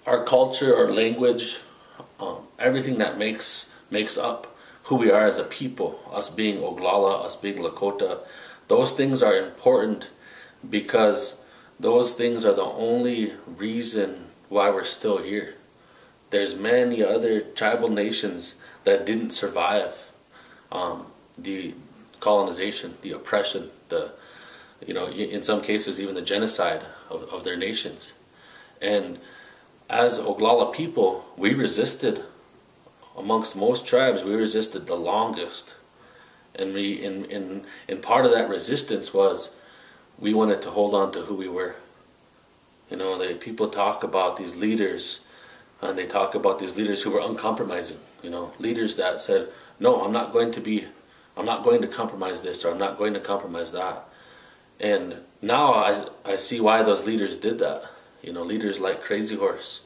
our culture, our language, everything that makes up who we are as a people, us being Oglala, us being Lakota, those things are important because those things are the only reason why we're still here. There's many other tribal nations that didn't survive the colonization, the oppression, in some cases even the genocide of their nations. And as Oglala people, we resisted. Amongst most tribes, we resisted the longest. And and part of that resistance was we wanted to hold on to who we were. People talk about these leaders, and they talk about these leaders who were uncompromising. Leaders that said, "No, I'm not going to compromise this, or I'm not going to compromise that." And now I see why those leaders did that. Leaders like Crazy Horse.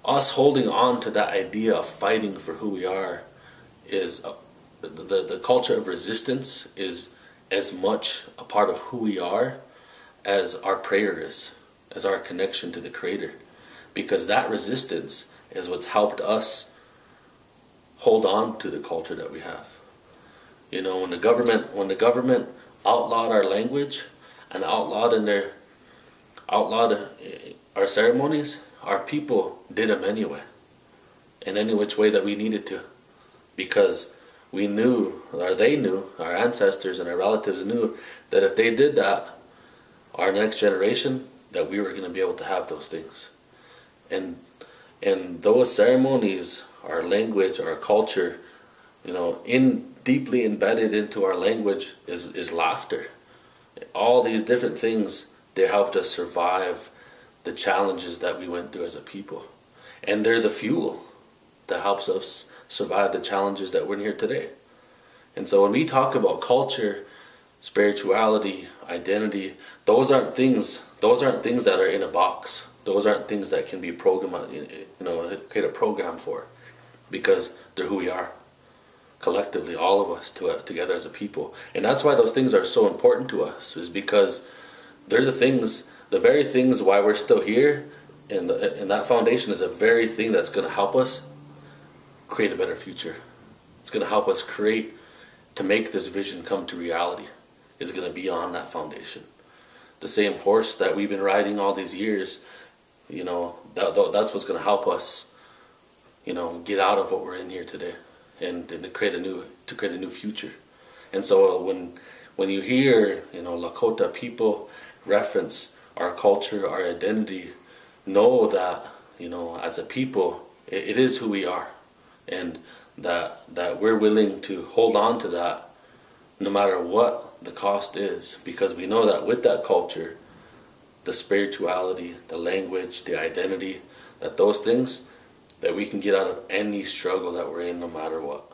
Us holding on to that idea of fighting for who we are is the culture of resistance is as much a part of who we are as our prayer is, as our connection to the Creator, because that resistance is what's helped us hold on to the culture that we have. When the government outlawed our language and outlawed our ceremonies, our people did them anyway, in any which way that we needed to, because we knew, or they knew, our ancestors and our relatives knew that if they did that, our next generation, that we were going to be able to have those things. And those ceremonies, our language, our culture, deeply embedded into our language is laughter. All these different things, they helped us survive the challenges that we went through as a people. And they're the fuel that helps us survive the challenges that we're in here today. And so when we talk about culture, spirituality, identity, those aren't things that are in a box. Those aren't things that can be programmed, create a program for, because they're who we are collectively, all of us together as a people. And that's why those things are so important to us, is because they're the very things why we're still here, and that foundation is the very thing that's going to help us create a better future. It's going to help us to make this vision come to reality. It's going to be on that foundation. The same horse that we've been riding all these years, that's what's going to help us, get out of what we're in here today, and to create a new future. And so when you hear, Lakota people reference our culture, our identity, know that, as a people, it is who we are, and that we're willing to hold on to that no matter what the cost is, because we know that with that culture, the spirituality, the language, the identity, that those things, that we can get out of any struggle that we're in no matter what.